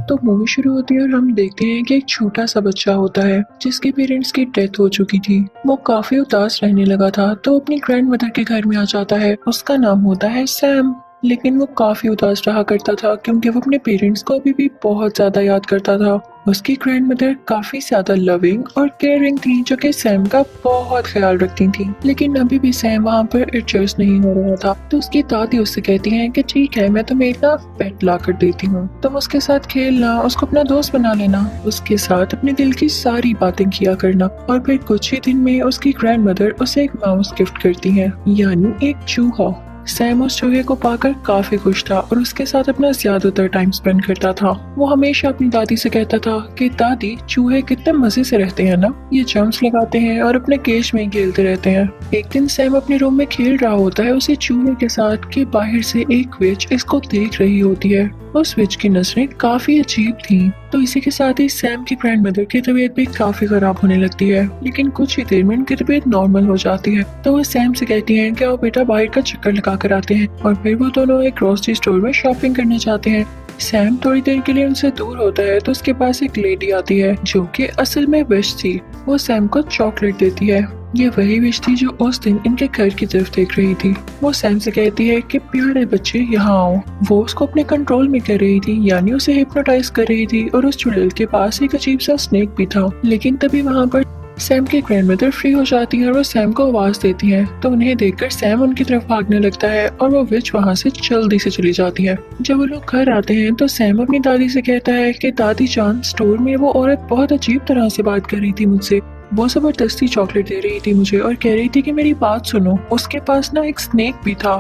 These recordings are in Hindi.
तो मूवी शुरू होती है और हम देखते हैं कि एक छोटा सा बच्चा होता है जिसके पेरेंट्स की डेथ हो चुकी थी। वो काफी उदास रहने लगा था तो अपनी ग्रैंड मदर के घर में आ जाता है। उसका नाम होता है सैम। लेकिन वो काफी उदास रहा करता था क्योंकि वो अपने पेरेंट्स को अभी भी बहुत ज्यादा याद करता था। उसकी ग्रैंड मदर काफी ज्यादा लविंग और केयरिंग थी जो कि सैम का बहुत ख्याल रखती थी। लेकिन अभी भी सैम वहाँ पर एडजस्ट नहीं हो रहा था तो उसकी दादी उससे कहती है कि ठीक है, मैं तुम्हें एक ना पेट ला कर देती हूँ, तुम उसके साथ खेलना, उसको अपना दोस्त बना लेना, उसके साथ अपने दिल की सारी बातें किया करना। और फिर कुछ ही दिन में उसकी ग्रैंड मदर उसे एक माउस गिफ्ट करती है, यानी एक चूहा। सैम उस चूहे को पाकर काफी खुश था और उसके साथ अपना ज्यादातर टाइम स्पेंड करता था। वो हमेशा अपनी दादी से कहता था कि दादी, चूहे कितने मजे से रहते हैं ना, ये जंप्स लगाते हैं और अपने केज में ही खेलते रहते हैं। एक दिन सैम अपने रूम में खेल रहा होता है उसी चूहे के साथ कि बाहर से एक विच इसको देख रही होती है। उस विच की नजरें काफी अजीब थीं। तो इसी के साथ ही सैम की ग्रैंड मदर की तबीयत भी काफी खराब होने लगती है। लेकिन कुछ ही देर में उनकी तबीयत नॉर्मल हो जाती है तो वो सैम से कहती हैं कि आओ बेटा बाहर का चक्कर लगा कर आते हैं। और फिर वो दोनों एक ग्रोसरी स्टोर में शॉपिंग करने जाते हैं। सैम थोड़ी देर के लिए उनसे दूर होता है तो उसके पास एक लेडी आती है जो कि असल में विश थी। वो सैम को चॉकलेट देती है। ये वही विश थी जो उस दिन इनके घर की तरफ देख रही थी। वो सैम से कहती है कि प्यारे बच्चे यहाँ आओ। वो उसको अपने कंट्रोल में कर रही थी, यानी उसे हिप्नोटाइज कर रही थी। और उस चुड़ैल के पास एक अजीब सा स्नेक भी था। लेकिन तभी वहाँ पर सैम की ग्रैंड मदर फ्री हो जाती है और वो सैम को आवाज देती है तो उन्हें देखकर सैम उनकी तरफ भागने लगता है और वो विच वहाँ से जल्दी से चली जाती है। जब वो लोग घर आते हैं तो सैम अपनी दादी से कहता है कि दादी जान, स्टोर में वो औरत बहुत अजीब तरह से बात कर रही थी मुझसे। वो जबरदस्ती चॉकलेट दे रही थी मुझे और कह रही थी कि मेरी बात सुनो, उसके पास ना एक स्नेक भी था।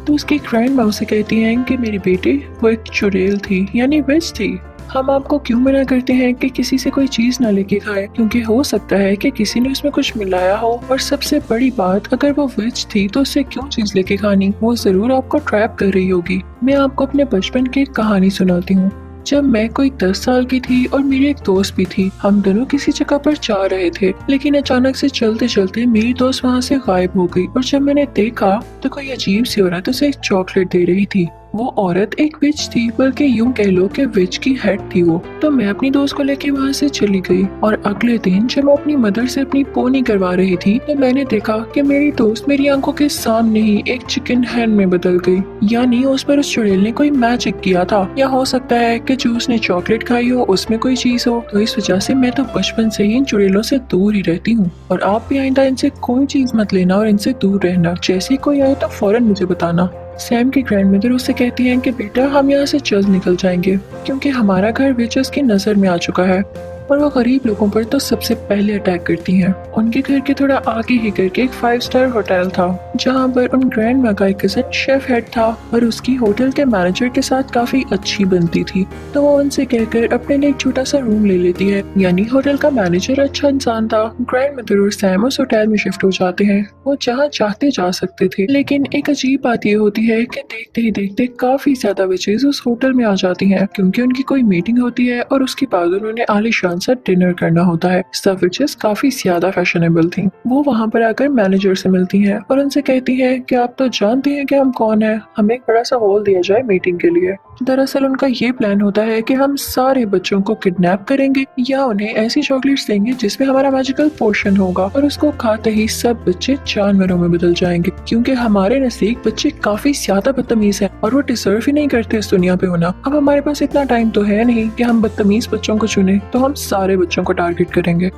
तो उसकी ग्रैंड माँ से कहती हैं कि मेरी बेटी, वो एक चुड़ैल थी, यानी विच थी। हम आपको क्यों मना करते हैं कि किसी से कोई चीज ना लेके खाए, क्योंकि हो सकता है कि किसी ने उसमें कुछ मिलाया हो। और सबसे बड़ी बात, अगर वो विच थी तो उससे क्यों चीज लेके खानी, वो जरूर आपको ट्रैप कर रही होगी। मैं आपको अपने बचपन की एक कहानी सुनाती हूँ। जब मैं कोई 10 साल की थी और मेरी एक दोस्त भी थी, हम दोनों किसी जगह पर जा रहे थे। लेकिन अचानक से चलते चलते मेरी दोस्त वहाँ से गायब हो गई और जब मैंने देखा तो कोई अजीब सी औरत उसे एक चॉकलेट दे रही थी। वो औरत एक विच थी, बल्कि यूं कह लो कि विच की हेड थी वो। तो मैं अपनी दोस्त को लेके वहाँ से चली गई और अगले दिन जब मैं अपनी मदर से अपनी पोनी करवा रही थी तो मैंने देखा कि मेरी दोस्त मेरी आंखों के सामने ही एक चिकन हैन में बदल गई। यानी उस पर उस चुड़ैल ने कोई मैजिक किया था, या हो सकता है कि जो उसने चॉकलेट खाई हो उसमें कोई चीज हो। तो इस वजह से मैं तो बचपन से ही इन चुड़ैलों से दूर ही रहती हूँ। और आप भी आइंदा इनसे कोई चीज मत लेना और इनसे दूर रहना। जैसे कोई आए तो फौरन मुझे बताना। सैम की ग्रैंड मदर उससे कहती हैं कि बेटा हम यहाँ से जल्द निकल जाएंगे क्योंकि हमारा घर विचेस की नजर में आ चुका है। और वो गरीब लोगों पर तो सबसे पहले अटैक करती हैं। उनके घर के थोड़ा आगे ही करके एक 5 स्टार होटल था जहाँ पर उन ग्रैंड माँ का एक कजन शेफ हेड था और उसकी होटल के मैनेजर के साथ काफी अच्छी बनती थी। तो वो उनसे कहकर अपने लिए एक छोटा सा रूम ले लेती है, यानी होटल का मैनेजर अच्छा इंसान था। ग्रैंड मदर और सैम उस होटल में शिफ्ट हो जाते हैं। वो जहाँ चाहते जा सकते थे। लेकिन एक अजीब बात ये होती है कि देखते ही देखते काफी ज्यादा विचेस उस होटल में आ जाती हैं क्योंकि उनकी कोई मीटिंग होती है और उसके बाद उन्होंने आलीशान सा डिनर करना होता है। सब विचेस काफी ज्यादा फैशनेबल थी। वो वहाँ पर आकर मैनेजर से मिलती हैं और उनसे कहती हैं कि आप तो जानती हैं कि हम कौन है, हमें एक बड़ा सा हॉल दिया जाए मीटिंग के लिए। दरअसल उनका ये प्लान होता है कि हम सारे बच्चों को किडनैप करेंगे या उन्हें ऐसी चॉकलेट्स देंगे जिसमें हमारा मैजिकल पोर्शन होगा और उसको खाते ही सब बच्चे जानवरों में बदल जाएंगे क्योंकि हमारे नजदीक बच्चे काफी ज्यादा बदतमीज हैं और वो डिजर्व ही नहीं करते इस दुनिया पे होना। अब हमारे पास इतना टाइम तो है नहीं कि हम बदतमीज बच्चों को चुने, तो हम सारे बच्चों को टारगेट करेंगे।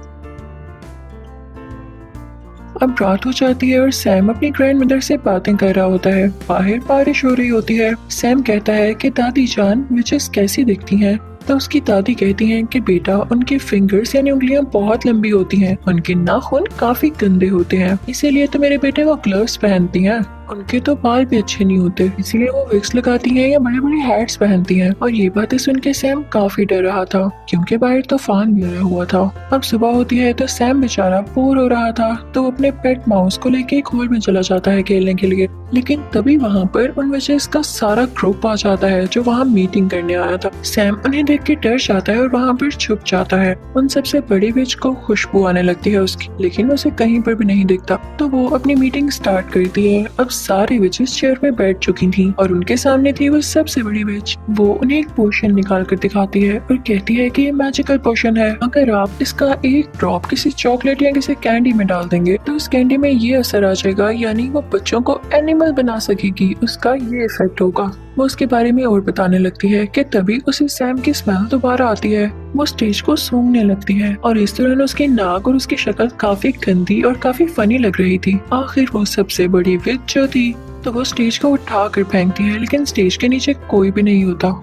अब रात हो जाती है और सैम अपनी ग्रैंड मदर से बातें कर रहा होता है। बाहर बारिश हो रही होती है। सैम कहता है कि दादी जान, विचेस कैसी दिखती हैं? तो उसकी दादी कहती हैं कि बेटा, उनके फिंगर्स यानी उंगलियां बहुत लंबी होती हैं, उनके नाखून काफी गंदे होते हैं, इसीलिए तो मेरे बेटे वो ग्लव्स पहनती हैं। उनके तो बाल भी अच्छे नहीं होते, इसीलिए वो विग्स लगाती हैं या बड़े बड़े हैट्स पहनती हैं। और ये बातें सुन के सैम काफी डर रहा था क्योंकि बाहर तूफान भी आया हुआ था। अब सुबह होती है तो सैम बेचारा बोर हो रहा था तो वो अपने पेट माउस को लेके एक हॉल में चला जाता है खेलने के लिए। लेकिन तभी वहाँ पर उन विचेस का सारा ग्रुप आ जाता है जो वहाँ मीटिंग करने आया था। सैम उन्हें देख के डर जाता है और वहाँ पर छुप जाता है। उन सबसे बड़ी विच को खुशबू आने लगती है उसकी, लेकिन उसे कहीं पर भी नहीं दिखता। तो वो अपनी मीटिंग स्टार्ट करती है। अब सारी विचेस चेयर पे बैठ चुकी थी और उनके सामने थी वो सबसे बड़ी विच। वो उन्हें एक पोशन निकाल कर दिखाती है और कहती है कि ये मैजिकल पोशन है। अगर आप इसका एक ड्रॉप किसी चॉकलेट या किसी कैंडी में डाल देंगे तो उस कैंडी में ये असर आ जाएगा, यानी वो बच्चों को एनिमल बना सकेगी, उसका ये इफेक्ट होगा। वो उसके बारे में और बताने लगती है कि तभी उसे सैम की स्मेल दोबारा आती है। वो स्टेज को सूंघने लगती है और इस दौरान उसकी नाक और उसकी शक्ल काफी गंदी और काफी फनी लग रही थी। आखिर वो सबसे बड़ी विच जो थी तो वो स्टेज को उठा कर फेंकती है, लेकिन स्टेज के नीचे कोई भी नहीं होता।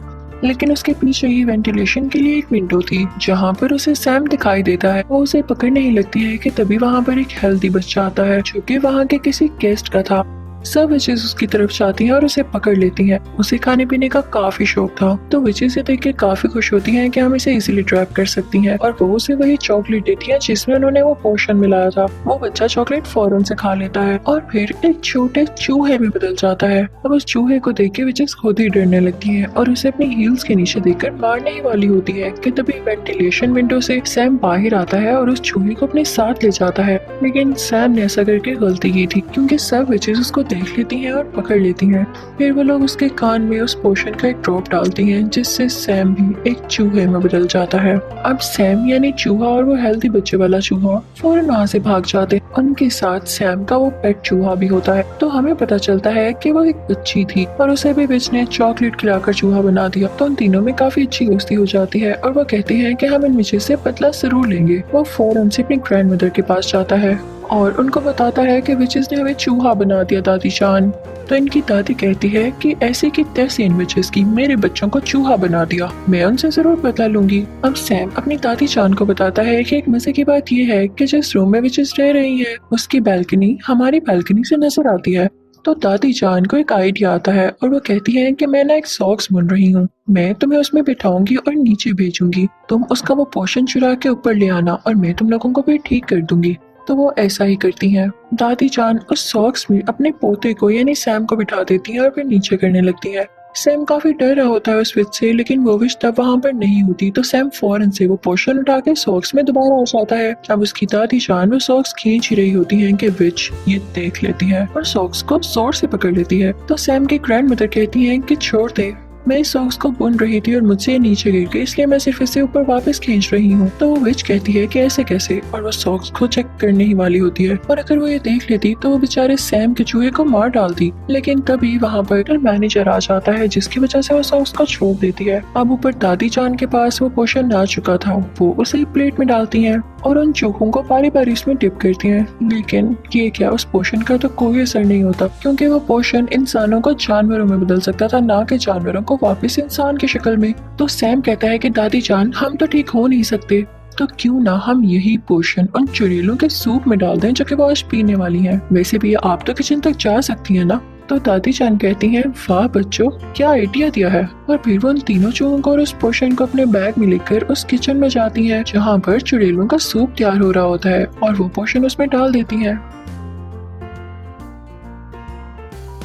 लेकिन उसके पीछे ही वेंटिलेशन के लिए एक विंडो थी जहाँ पर उसे सैम दिखाई देता है। वो उसे पकड़ने ही लगती है कि तभी वहाँ पर एक हेल्दी बच्चा आता है जो कि वहाँ के किसी गेस्ट का था। सब विचेस उसकी तरफ जाती हैं और उसे पकड़ लेती हैं। उसे खाने पीने का काफी शौक था, तो विचेस से देख के काफी खुश होती हैं कि हम इसे इजीली ट्रैप कर सकती हैं और वो उसे वही चॉकलेट देती हैं जिसमें उन्होंने वो पोशन मिलाया था। वो बच्चा चॉकलेट फौरन से खा लेता है और फिर एक छोटे चूहे में बदल जाता है। अब उस चूहे को देख के विचेस खुद ही डरने लगती है और उसे अपनी हील्स के नीचे देखकर मारने ही वाली होती है कि तभी वेंटिलेशन विंडो से सैम बाहर आता है और उस चूहे को अपने साथ ले जाता है। लेकिन सैम ने ऐसा करके गलती की थी क्योंकि सब विचेस उसको देख लेती हैं और पकड़ लेती हैं। फिर वो लोग उसके कान में उस पोशन का एक ड्रॉप डालती हैं जिससे सैम भी एक चूहे में बदल जाता है। अब सैम यानी चूहा और वो हेल्दी बच्चे वाला चूहा फौरन वहाँ से भाग जाते हैं। उनके साथ सैम का वो पेट चूहा भी होता है। तो हमें पता चलता है कि वो एक बच्ची थी और उसे भी विच ने चॉकलेट खिलाकर चूहा बना दिया। तो उन तीनों में काफी अच्छी दोस्ती हो जाती है और वो कहते हैं कि हम इन विचेस से बदला जरूर लेंगे। वो फौरन से अपनी ग्रैंड मदर के पास जाता है और उनको बताता है कि विचेस ने हमें चूहा बना दिया दादी जान। तो इनकी दादी कहती है कि ऐसे की तैसे इन विचेस की मेरे बच्चों को चूहा बना दिया, मैं उनसे जरूर बदला लूंगी। अब सैम अपनी दादी जान को बताता है कि एक मजे की बात ये है कि जिस रूम में विचेस रह रही है उसकी बैल्कनी हमारी बैल्कनी से नजर आती है। तो दादी जान को एक आइडिया आता है और वो कहती है कि मैं ना एक सॉक्स बुन रही हूँ, मैं तुम्हें उसमें बिठाऊंगी और नीचे भेजूंगी, तुम उसका वो पोर्शन चुरा के ऊपर ले आना और मैं तुम लोगों को भी ठीक कर दूंगी। तो वो ऐसा ही करती हैं। दादी जान उस सॉक्स में अपने पोते को यानी सैम को बिठा देती हैं और फिर नीचे करने लगती है। सैम काफी डर रहा होता है उस विच से, लेकिन वो विच तब वहाँ पर नहीं होती। तो सैम फौरन से वो पोर्शन उठा के सॉक्स में दोबारा आ जाता है। अब उसकी दादी जान वो सॉक्स खींच ही रही होती है कि विच ये देख लेती है और सॉक्स को जोर से पकड़ लेती है। तो सैम की ग्रैंड मदर कहती है कि छोड़ दे, मैं इस सॉक्स को बुन रही थी और मुझसे नीचे गिर गई, इसलिए मैं सिर्फ इसे ऊपर वापस खींच रही हूँ। तो वो विच कहती है कि ऐसे कैसे, और वो सॉक्स को चेक करने ही वाली होती है और अगर वो ये देख लेती तो वो बेचारे सैम के चूहे को मार डालती। लेकिन तभी वहाँ पर मैनेजर आ जाता है जिसकी वजह से वो सॉक्स को छोड़ देती है। अब ऊपर दादी जान के पास वो पोशन आ चुका था, वो उसे प्लेट में डालती है और उन चूहों को बारी बारी उसमें डिप करती हैं। लेकिन ये क्या, उस पोशन का तो कोई असर नहीं होता क्योंकि वो पोशन इंसानों को जानवरों में बदल सकता था, ना कि जानवरों को वापस इंसान की शक्ल में। तो सैम कहता है कि दादी जान हम तो ठीक हो नहीं सकते, तो क्यों ना हम यही पोशन उन चुड़ैलों के सूप में डाल दें जो कि वो आज पीने वाली हैं। वैसे भी आप तो किचन तक जा सकती हैं ना। तो दादी जान कहती हैं वाह बच्चों, क्या आइडिया दिया है। और फिर वो उन तीनों चूहों को और उस पोशन को अपने बैग में लेकर उस किचन में जाती हैं जहाँ पर चुड़ैलों का सूप तैयार हो रहा होता है और वो पोशन उसमें डाल देती हैं।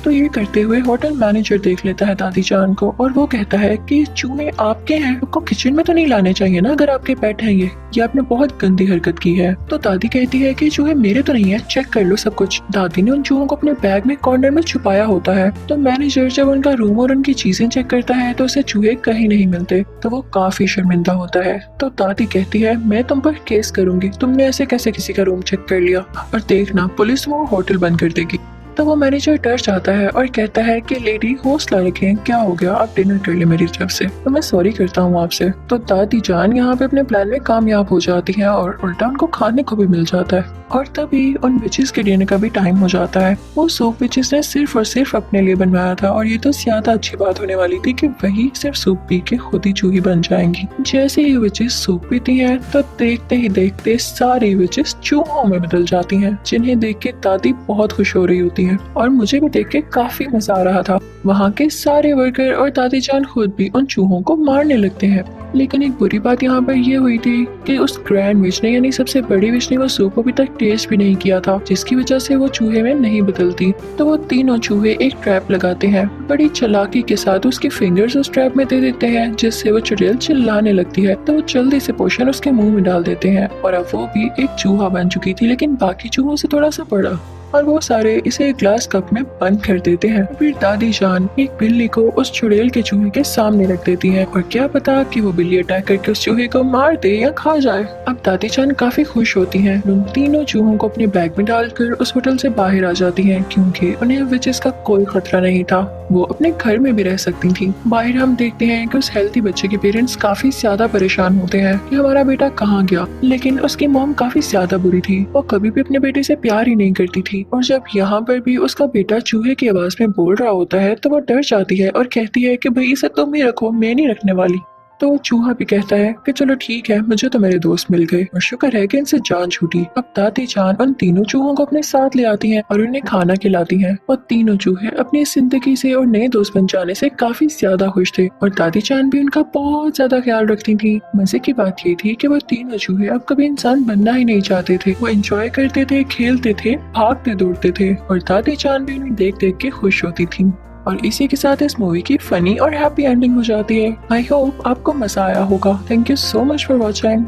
तो ये करते हुए होटल मैनेजर देख लेता है दादी जान को और वो कहता है कि चूहे आपके हैं, आपको किचन में तो नहीं लाने चाहिए ना अगर आपके पेट हैं। ये आपने बहुत गंदी हरकत की है। तो दादी कहती है कि चूहे मेरे तो नहीं है, चेक कर लो सब कुछ। दादी ने उन चूहों को अपने बैग में कॉर्नर में छुपाया होता है। तो मैनेजर जब उनका रूम और उनकी चीजें चेक करता है तो उसे चूहे कहीं नहीं मिलते, तो वो काफी शर्मिंदा होता है। तो दादी कहती है मैं तुम पर केस करूंगी, तुमने ऐसे कैसे किसी का रूम चेक कर लिया, और देखना पुलिस वो होटल बंद कर देगी। तो वो मैनेजर डर जाता है और कहता है कि लेडी हौसला रखें, क्या हो गया, आप डिनर कर ले मेरी तरफ से, तो मैं सॉरी करता हूँ आपसे। तो दादी जान यहाँ पे अपने प्लान में कामयाब हो जाती है और उल्टा उनको खाने को भी मिल जाता है। और तभी उन विचेस के डिनर का भी टाइम हो जाता है। वो सूप विचेस ने सिर्फ और सिर्फ अपने लिए बनवाया था और ये तो ज्यादा अच्छी बात होने वाली थी कि वही सिर्फ सूप पी के खुद ही चूही बन जाएंगी। जैसे ही विचेस सूप पीती हैं तो देखते ही देखते सारी विचेस चूहों में बदल जाती हैं, जिन्हें देख के दादी बहुत खुश हो रही होती होती है और मुझे भी देख के काफी मजा आ रहा था। वहाँ के सारे वर्कर और दादी जान खुद भी उन चूहों को मारने लगते हैं। लेकिन एक बुरी बात यहाँ पर ये हुई थी कि उस ग्रैंड विच ने यानी सबसे बड़ी विच ने वो सूप अभी तक टेस्ट भी नहीं किया था, जिसकी वजह से वो चूहे में नहीं बदलती। तो वो तीनों चूहे एक ट्रैप लगाते हैं। बड़ी चालाकी के साथ उसके फिंगर्स उस ट्रैप में दे देते हैं, जिससे वो चुड़ैल चिल्लाने लगती है। तो वो जल्दी से पोशन उसके मुंह में डाल देते हैं और अब वो भी एक चूहा बन चुकी थी, लेकिन बाकी चूहों से थोड़ा सा बड़ा। और वो सारे इसे एक ग्लास कप में बंद कर देते हैं। फिर दादी जान एक बिल्ली को उस चुड़ैल के चूहे के सामने रख देती है और क्या पता कि वो बिल्ली अटैक करके उस चूहे को मार दे या खा जाए। अब दादी जान काफी खुश होती हैं। उन तीनों चूहों को अपने बैग में डालकर उस होटल से बाहर आ जाती हैं, क्योंकि उन्हें विचेस का कोई खतरा नहीं था। वो अपने घर में भी रह सकती थी। बाहर हम देखते हैं कि उस हेल्थी बच्चे के पेरेंट्स काफी ज्यादा परेशान होते हैं कि हमारा बेटा कहाँ गया, लेकिन उसकी मॉम काफी ज्यादा बुरी थी। वो कभी भी अपने बेटे से प्यार ही नहीं करती थी और जब यहाँ पर भी उसका बेटा चूहे की आवाज में बोल रहा होता है तो वो डर जाती है और कहती है कि भाई इसे तुम ही रखो, मैं नहीं रखने वाली। तो वो चूहा भी कहता है कि चलो ठीक है, मुझे तो मेरे दोस्त मिल गए और शुक्र है कि इनसे जान छूटी। अब दादी जान उन तीनों चूहों को अपने साथ ले आती हैं और उन्हें खाना खिलाती हैं और तीनों चूहे अपनी जिंदगी से और नए दोस्त बन जाने से काफी ज्यादा खुश थे और दादी जान भी उनका बहुत ज्यादा ख्याल रखती थी। मजे की बात ये थी कि वो तीनों चूहे अब कभी इंसान बनना ही नहीं चाहते थे। वो एंजॉय करते थे, खेलते थे, भागते दौड़ते थे और दादी जान भी उन्हें देख देख के खुश होती थी। और इसी के साथ इस मूवी की फनी और हैप्पी एंडिंग हो जाती है। आई होप आपको मजा आया होगा। Thank you so much for watching.